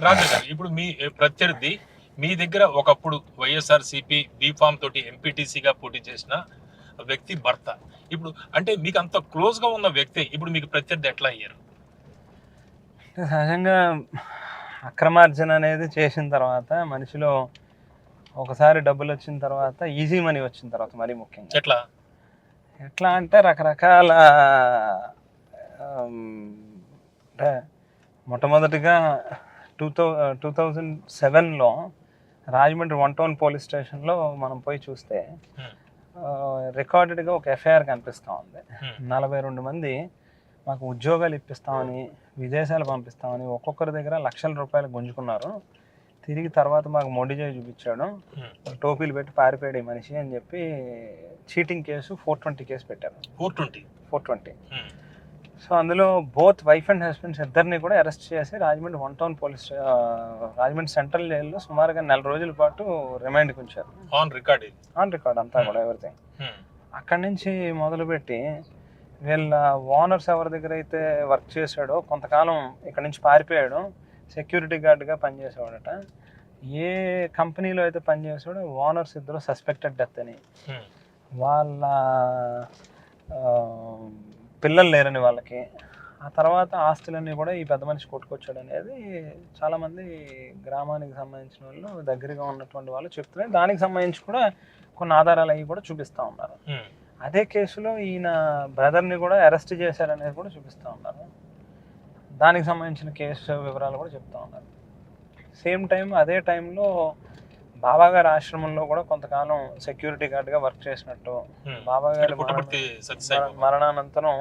రాజు గారు ఇప్పుడు మీ ప్రత్యర్థి మీ దగ్గర ఒకప్పుడు వైఎస్ఆర్సీపీ బీఫామ్ తోటి ఎంపీటీసీగా పోటీ చేసిన వ్యక్తి భర్త. ఇప్పుడు అంటే మీకు అంత క్లోజ్ గా ఉన్న వ్యక్తి ఇప్పుడు మీకు ప్రత్యర్థి ఎట్లా అయ్యారు? సహజంగా అక్రమార్జన అనేది చేసిన తర్వాత మనిషిలో ఒకసారి డబ్బులు వచ్చిన తర్వాత ఈజీ మనీ వచ్చిన తర్వాత మరీ ముఖ్యంగా ఎట్లా ఎట్లా అంటే రకరకాల ఆమ్, అంటే మొట్టమొదటిగా 2007లో రాజమండ్రి 1 టౌన్ పోలీస్ స్టేషన్లో మనం పోయి చూస్తే రికార్డెడ్గా ఒక ఎఫ్ఐఆర్ కనిపిస్తూ ఉంది. 42 మంది మాకు ఉద్యోగాలు ఇప్పిస్తామని, విదేశాలు పంపిస్తామని ఒక్కొక్కరి దగ్గర లక్షల రూపాయలు గుంజుకున్నారు. తిరిగి తర్వాత మాకు మొండిజాయి చూపించాడు, టోపీలు పెట్టి పారిపోయాడు ఈ మనిషి అని చెప్పి చీటింగ్ కేసు 420 కేసు పెట్టారు. 420. సో అందులో బోత్ వైఫ్ అండ్ హస్బెండ్స్ ఇద్దరిని కూడా అరెస్ట్ చేసి రాజమండ్రి 1 టౌన్ రాజమండ్రి సెంట్రల్ జైల్లో సుమారుగా 4 రోజుల పాటు రిమాండ్కి ఉంచారు. ఆన్ రికార్డ్ అంతా కూడా ఎవ్రీథింగ్. అక్కడి నుంచి మొదలుపెట్టి వీళ్ళ ఓనర్స్ ఎవరి దగ్గర అయితే వర్క్ చేశాడో కొంతకాలం ఇక్కడ నుంచి పారిపోయాడు, సెక్యూరిటీ గార్డ్గా పనిచేసేవాడట. ఏ కంపెనీలో అయితే పనిచేసాడో ఓనర్స్ ఇద్దరు సస్పెక్టెడ్ డెత్ అని, వాళ్ళ పిల్లలు లేరని వాళ్ళకి, ఆ తర్వాత ఆస్తులన్నీ కూడా ఈ పెద్ద మనిషి కొట్టుకొచ్చాడు అనేది చాలామంది గ్రామానికి సంబంధించిన వాళ్ళు దగ్గరగా ఉన్నటువంటి వాళ్ళు చెప్తున్నారు. దానికి సంబంధించి కూడా కొన్ని ఆధారాలు అవి కూడా చూపిస్తూ ఉన్నారు. అదే కేసులో ఈయన బ్రదర్ని కూడా అరెస్ట్ చేశారనేది కూడా చూపిస్తూ ఉన్నారు. దానికి సంబంధించిన కేసు వివరాలు కూడా చెప్తా ఉన్నారు. సేమ్ టైం అదే టైంలో బాబాగారి ఆశ్రమంలో కూడా కొంతకాలం సెక్యూరిటీ గార్డ్గా వర్క్ చేసినట్టు, బాబాగారి మరణానంతరం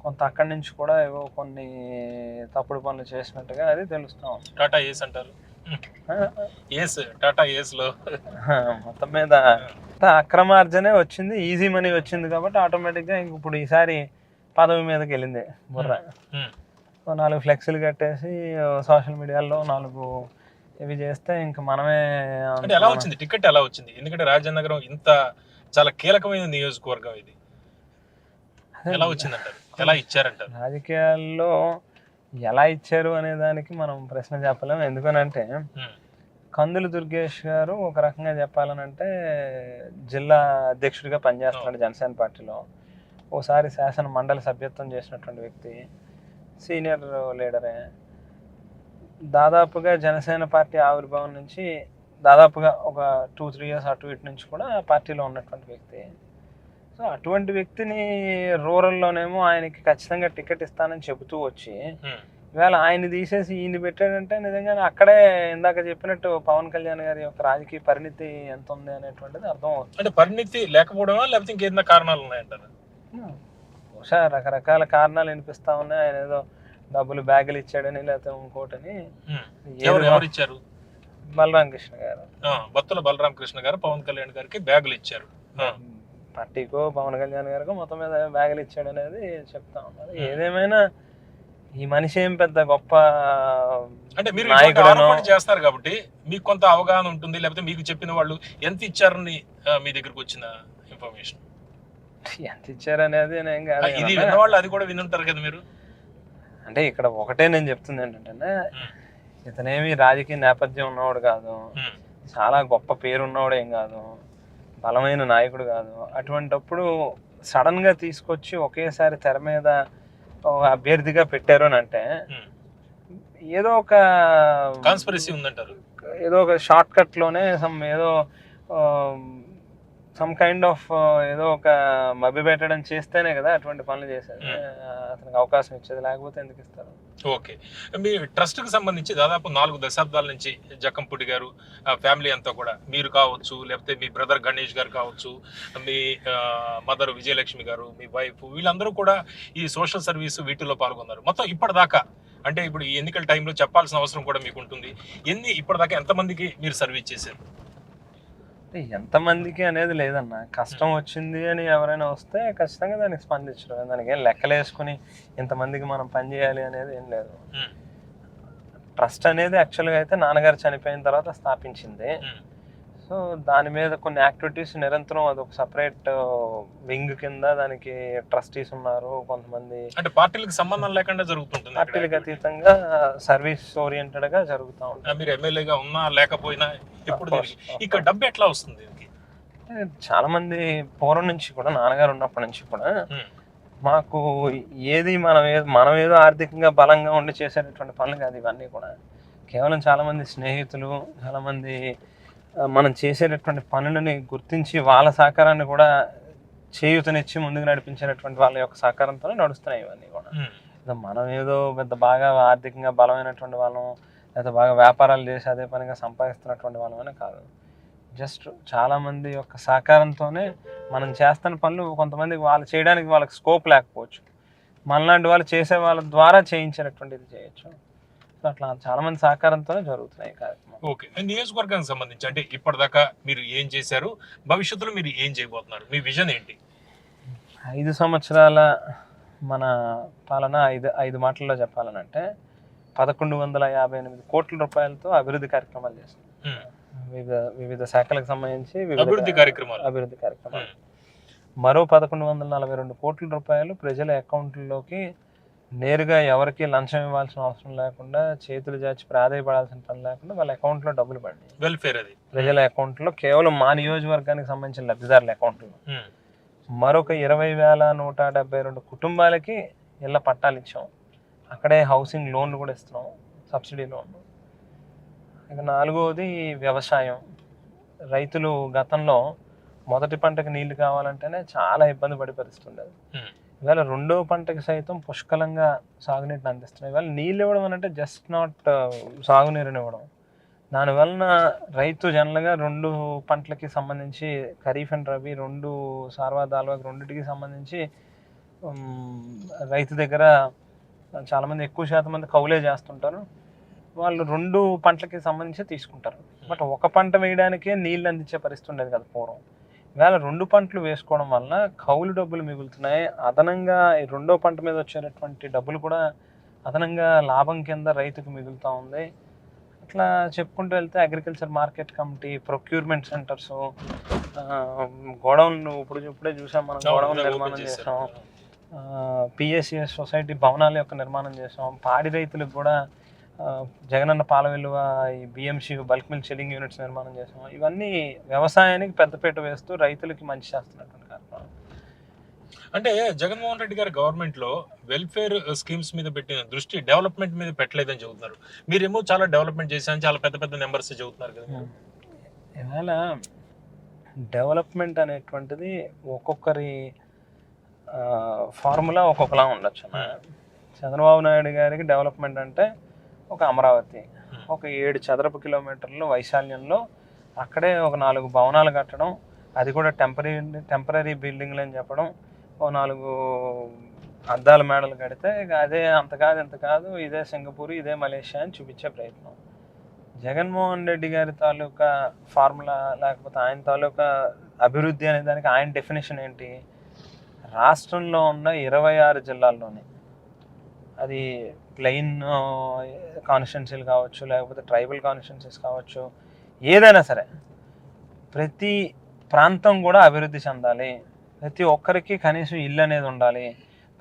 కొంత అక్కడి నుంచి కూడా ఏవో కొన్ని తప్పుడు పనులు చేసినట్టుగా అది తెలుస్తా ఉంది. మొత్తం మీద అక్రమార్జనే వచ్చింది, ఈజీ మనీ వచ్చింది కాబట్టి ఆటోమేటిక్గా ఇంక ఇప్పుడు ఈసారి పదవి మీదకి వెళ్ళింది బుర్ర. 4 ఫ్లెక్సీలు కట్టేసి సోషల్ మీడియాలో 4 ఇవి చేస్తే ఇంకా మనమే. ఎలా వచ్చింది టికెట్? ఎలా వచ్చింది? ఎందుకంటే రాజనగరం ఇంత చాలా కీలకమైన నియోజకవర్గం, ఇది ఎలా వచ్చిందంటారు? ఎలా ఇచ్చారంటారు? రాజకీయాల్లో ఎలా ఇచ్చారు అనే దానికి మనం ప్రశ్న చెప్పలేము. ఎందుకనంటే కందులు దుర్గేష్ గారు ఒక రకంగా చెప్పాలనంటే జిల్లా అధ్యక్షుడిగా పనిచేస్తున్నాడు జనసేన పార్టీలో. ఓసారి శాసన మండలి సభ్యత్వం చేసినటువంటి వ్యక్తి, సీనియర్ లీడరే. దాదాపుగా జనసేన పార్టీ ఆవిర్భావం నుంచి దాదాపుగా ఒక 2-3 ఇయర్స్ అటు ఇటు నుంచి కూడా పార్టీలో ఉన్నటువంటి వ్యక్తి. సో అటువంటి వ్యక్తిని రూరల్లోనేమో ఆయనకి ఖచ్చితంగా టికెట్ ఇస్తానని చెబుతూ వచ్చి ఇవాళ ఆయన తీసేసి ఈయన పెట్టాడంటే నిజంగానే అక్కడే ఇందాక చెప్పినట్టు పవన్ కళ్యాణ్ గారి యొక్క రాజకీయ పరిణితి ఎంత ఉంది అనేటువంటిది అర్థం అవుతుంది. అంటే పరిణితి లేకపోవడమా లేకపోతే ఇంకేదైనా కారణాలు ఉన్నాయంటారు? బహుశా రకరకాల కారణాలు వినిపిస్తా ఉన్నాయి. ఆయన ఏదో డబ్బులు బ్యాగులు ఇచ్చాడని లేకపోతే ఇంకోటని. ఎవరు ఇచ్చారు? బలరామకృష్ణ గారు, బత్తుల బలరామకృష్ణ గారు పవన్ కళ్యాణ్ గారికి బ్యాగులు ఇచ్చారు. పార్టీకో పవన్ కళ్యాణ్ గారికో మొత్తం మీద బ్యాగులు ఇచ్చాడు అనేది చెప్తా ఉన్నారు. ఏదేమైనా ఈ మనిషి ఏం పెద్ద గొప్ప అంటే మీరు ఆరోపణ చేస్తారు కాబట్టి మీకు కొంత అవగాహన ఉంటుంది, లేకపోతే మీకు చెప్పిన వాళ్ళు ఎంత ఇచ్చారని మీ దగ్గరకు వచ్చిన ఇన్ఫర్మేషన్ ఎంత ఇచ్చారనేది ఇది విన్నవాళ్ళు అది కూడా వినుంటారు కదా మీరు. అంటే ఇక్కడ ఒకటే నేను చెప్తుంది ఏంటంటే ఇతనేమి రాజకీయ నేపథ్యం ఉన్నవాడు కాదు, చాలా గొప్ప పేరు ఉన్నవాడు ఏం కాదు, బలమైన నాయకుడు కాదు. అటువంటిప్పుడు సడన్ గా తీసుకొచ్చి ఒకేసారి తెర మీద అభ్యర్థిగా పెట్టారు అని అంటే ఏదో ఒక కాన్స్పిరసీ ఉందంటారు, ఏదో ఒక షార్ట్ కట్ లోనే సమ్ కైండ్ ఆఫ్ ఏదో ఒక మభ్య పెట్టడం చేస్తేనే కదా అటువంటి పనులు చేసేది, అతనికి అవకాశం ఇచ్చేది, లేకపోతే ఎందుకు ఇస్తారు? ఓకే, మీ ట్రస్ట్ కి సంబంధించి దాదాపు 4 దశాబ్దాల నుంచి జక్కంపూడి గారు ఫ్యామిలీ అంతా కూడా, మీరు కావచ్చు లేకపోతే మీ బ్రదర్ గణేష్ గారు కావచ్చు, మీ మదర్ విజయలక్ష్మి గారు, మీ వైఫ్, వీళ్ళందరూ కూడా ఈ సోషల్ సర్వీస్ వీటిల్లో పాల్గొన్నారు. మొత్తం ఇప్పటిదాకా అంటే ఇప్పుడు ఈ ఎన్నికల టైంలో చెప్పాల్సిన అవసరం కూడా మీకు ఉంటుంది. ఇప్పటిదాకా ఎంతమందికి మీరు సర్వీస్ చేశారు? ఎంతమందికి అనేది లేదన్న, కష్టం వచ్చింది అని ఎవరైనా వస్తే ఖచ్చితంగా దానికి స్పందించడం, దానికి ఏం లెక్కలేసుకుని ఇంతమందికి మనం పని చేయాలి అనేది ఏం లేదు. ట్రస్ట్ అనేది యాక్చువల్గా అయితే నాన్నగారు చనిపోయిన తర్వాత స్థాపించింది. సో సో దాని మీద కొన్ని యాక్టివిటీస్ నిరంతరం అదొక సపరేట్ వింగ్ కింద దానికి ట్రస్టీస్ ఉన్నారు కొంతమంది. అంటే పార్టీలకు సంబంధం లేకుండా జరుగుతుంటుంది ఇక్కడ పార్టీలకు activity. అతీతంగా సర్వీస్ ఓరియంటెడ్ గా జరుగుతూ ఉంటుంది. మీరు ఎమ్మెల్యేగా ఉన్నా లేకపోయినా ఎప్పుడు దీనికి ఇక్కడ డబ్బు ఎట్లా వస్తుంది దీనికి? చాలా మంది పూర్వం నుంచి కూడా నాన్నగారు ఉన్నప్పటి నుంచి కూడా మాకు ఏది మనం ఏదో ఆర్థికంగా బలంగా ఉండి చేసేటటువంటి పనులు కాదు ఇవన్నీ కూడా. కేవలం చాలా మంది స్నేహితులు, చాలా మంది మనం చేసేటటువంటి పనులని గుర్తించి వాళ్ళ సహకారాన్ని కూడా చేయూతనిచ్చి ముందుకు నడిపించేటటువంటి వాళ్ళ యొక్క సహకారంతోనే నడుస్తున్నాయి ఇవన్నీ కూడా. మనం ఏదో పెద్ద బాగా ఆర్థికంగా బలమైనటువంటి వాళ్ళం, లేదా బాగా వ్యాపారాలు చేసి అదే పనిగా సంపాదిస్తున్నటువంటి వాళ్ళమనే కాదు. జస్ట్ చాలామంది యొక్క సహకారంతోనే మనం చేస్తున్న పనులు కొంతమందికి వాళ్ళు చేయడానికి వాళ్ళకి స్కోప్ లేకపోవచ్చు, మనలాంటి వాళ్ళు చేసే వాళ్ళ ద్వారా చేయించేటటువంటిది చేయొచ్చు. సో అట్లా చాలామంది సహకారంతోనే జరుగుతున్నాయి కార్యక్రమం. ఓకే, నియోజకవర్గానికి సంబంధించి అంటే ఇప్పటిదాకా మీరు ఏం చేశారు, భవిష్యత్తులో మీరు ఏం చేయబోతున్నారు, మీ విజన్ ఏంటి? 5 సంవత్సరాల మన పాలన ఐదు మాటల్లో చెప్పాలనంటే 1158 కోట్ల రూపాయలతో అభివృద్ధి కార్యక్రమాలు చేస్తాం. వివిధ శాఖలకు సంబంధించి అభివృద్ధి కార్యక్రమాలు. మరో 1142 కోట్ల రూపాయలు ప్రజల అకౌంట్లలోకి నేరుగా ఎవరికి లంచం ఇవ్వాల్సిన అవసరం లేకుండా, చేతులు చాచి ప్రాధాయపడాల్సిన పని లేకుండా వాళ్ళ అకౌంట్లో డబ్బులు పడ్డాయి. వెల్ఫేర్ అది ప్రజల అకౌంట్లో, కేవలం మా నియోజకవర్గానికి సంబంధించిన లబ్ధిదారుల అకౌంట్లో. మరొక 20,172 కుటుంబాలకి ఇళ్ళ పట్టాలు ఇచ్చాం. అక్కడే హౌసింగ్ లోన్లు కూడా ఇస్తున్నాం, సబ్సిడీ లోన్లు. ఇక 4వది వ్యవసాయం. రైతులు గతంలో మొదటి పంటకు నీళ్లు కావాలంటేనే చాలా ఇబ్బంది పడి పరిస్థితి ఉండేది. ఇవాళ 2వ పంటకి సైతం పుష్కలంగా సాగునీటిని అందిస్తున్నాయి. ఇవాళ నీళ్ళు ఇవ్వడం అంటే జస్ట్ నాట్ సాగునీరుని ఇవ్వడం. దానివలన రైతు జనరల్గా 2 పంటలకి సంబంధించి, ఖరీఫ్ అండ్ రబీ 2 సార్వా దాల్వాకి 2టికి సంబంధించి రైతు దగ్గర చాలామంది ఎక్కువ శాతం మంది కౌలే చేస్తుంటారు. వాళ్ళు 2 పంటలకి సంబంధించి తీసుకుంటారు. బట్ ఒక పంట వేయడానికే నీళ్ళు అందించే పరిస్థితి ఉండేది కదా పూర్వం. ఇవాళ 2 పంటలు వేసుకోవడం వలన కౌలు డబ్బులు మిగులుతున్నాయి. అదనంగా ఈ 2వ పంట మీద వచ్చేటటువంటి డబ్బులు కూడా అదనంగా లాభం కింద రైతుకు మిగులుతూ ఉంది. అట్లా చెప్పుకుంటూ వెళ్తే agriculture market committee, procurement centres, గోడౌన్లు ఇప్పుడే చూసాం మనం, గోడౌన్ నిర్మాణం చేసాం. పిఎస్సిఎస్ సొసైటీ భవనాల యొక్క నిర్మాణం చేసాం. పాడి రైతులకు కూడా జగనన్న పాల విలువ, ఈ BMC bulk milk chilling units నిర్మాణం చేసాం. ఇవన్నీ వ్యవసాయానికి పెద్దపీట వేస్తూ రైతులకి మంచి చేస్తున్నటువంటి కార్యక్రమం. అంటే జగన్మోహన్ రెడ్డి గారి గవర్నమెంట్ లో వెల్ఫేర్ స్కీమ్స్ మీద పెట్టిన దృష్టి డెవలప్మెంట్ మీద పెట్టలేదని చెబుతున్నారు. మీరేమో చాలా డెవలప్మెంట్ చేశాను, చాలా పెద్ద పెద్ద నెంబర్స్ చెబుతున్నారు కదా. ఇవాళ డెవలప్మెంట్ అనేటువంటిది ఒక్కొక్కరి ఫార్ములా ఒక్కొక్కలా ఉండొచ్చు. చంద్రబాబు నాయుడు గారికి డెవలప్మెంట్ అంటే ఒక అమరావతి, ఒక 7 చదరపు కిలోమీటర్లు వైశాల్యంలో అక్కడే ఒక 4 భవనాలు కట్టడం, అది కూడా టెంపరీ బిల్డింగ్లు అని చెప్పడం, ఓ 4 అద్దాల మేడలు కడితే ఇక అదే అంత కాదు ఇంత కాదు, ఇదే సింగపూర్, ఇదే మలేషియా అని చూపించే ప్రయత్నం. జగన్మోహన్ రెడ్డి గారి తాలూకా ఫార్ములా, లేకపోతే ఆయన తాలూకా అభివృద్ధి అనే దానికి ఆయన డెఫినేషన్ ఏంటి? రాష్ట్రంలో ఉన్న 26 జిల్లాల్లోని, అది ప్లెయిన్ కాన్స్టిట్యున్సీలు కావచ్చు, లేకపోతే ట్రైబల్ కాన్స్టిట్యున్సీస్ కావచ్చు, ఏదైనా సరే ప్రతి ప్రాంతం కూడా అభివృద్ధి చెందాలి. ప్రతి ఒక్కరికి కనీసం ఇల్లు అనేది ఉండాలి.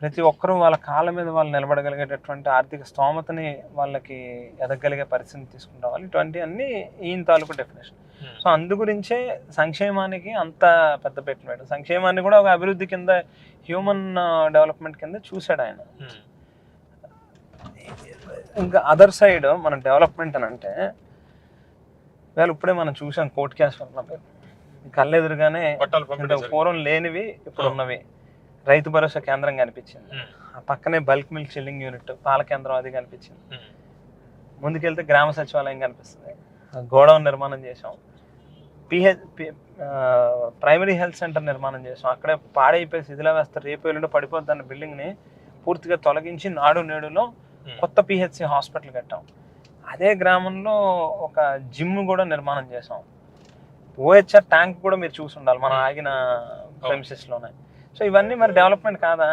ప్రతి ఒక్కరూ వాళ్ళ కాళ్ళ మీద వాళ్ళు నిలబడగలిగేటటువంటి ఆర్థిక స్తోమతని వాళ్ళకి ఎదగలిగే పరిస్థితిని తీసుకుని రావాలి. ఇటువంటి అన్నీ ఈయన తాలూకు డెఫినేషన్. సో అందు గురించే సంక్షేమానికి అంత పెద్ద పెట్టినాడు. సంక్షేమాన్ని కూడా ఒక అభివృద్ధి కింద, హ్యూమన్ డెవలప్మెంట్ కింద చూశాడు ఆయన. ఇంకా అదర్ సైడ్ మన డెవలప్మెంట్ అని అంటే, వేళ ఇప్పుడే మనం చూసాం కోర్ట్ క్యాష్ వల్ల కళ్ళెదురుగానే పూర్వం లేనివి ఇప్పుడు ఉన్నవి. రైతు భరోసా కేంద్రం కనిపించింది, ఆ పక్కనే బల్క్ మిల్క్ చిల్లింగ్ యూనిట్, పాల కేంద్రం అది కనిపించింది. ముందుకెళ్తే గ్రామ సచివాలయం కనిపిస్తుంది, గోడౌన్ నిర్మాణం చేసాం, ప్రైమరీ హెల్త్ సెంటర్ నిర్మాణం చేసాం. అక్కడే పాడైపోయి శిథిలా వేస్తారు, రేపు ఎల్లుండి పడిపోద్ది అన్న బిల్డింగ్ని పూర్తిగా తొలగించి నాడు నేడులో కొత్త పిహెచ్సి హాస్పిటల్ కట్టాం. అదే గ్రామంలో ఒక జిమ్ కూడా నిర్మాణం చేసాం. ఓహెచ్ఆర్ ట్యాంక్ కూడా మీరు చూసి ఉండాలి మనం ఆగిన ప్రెమిసెస్లోనే. సో ఇవన్నీ మరి డెవలప్మెంట్ కాదా?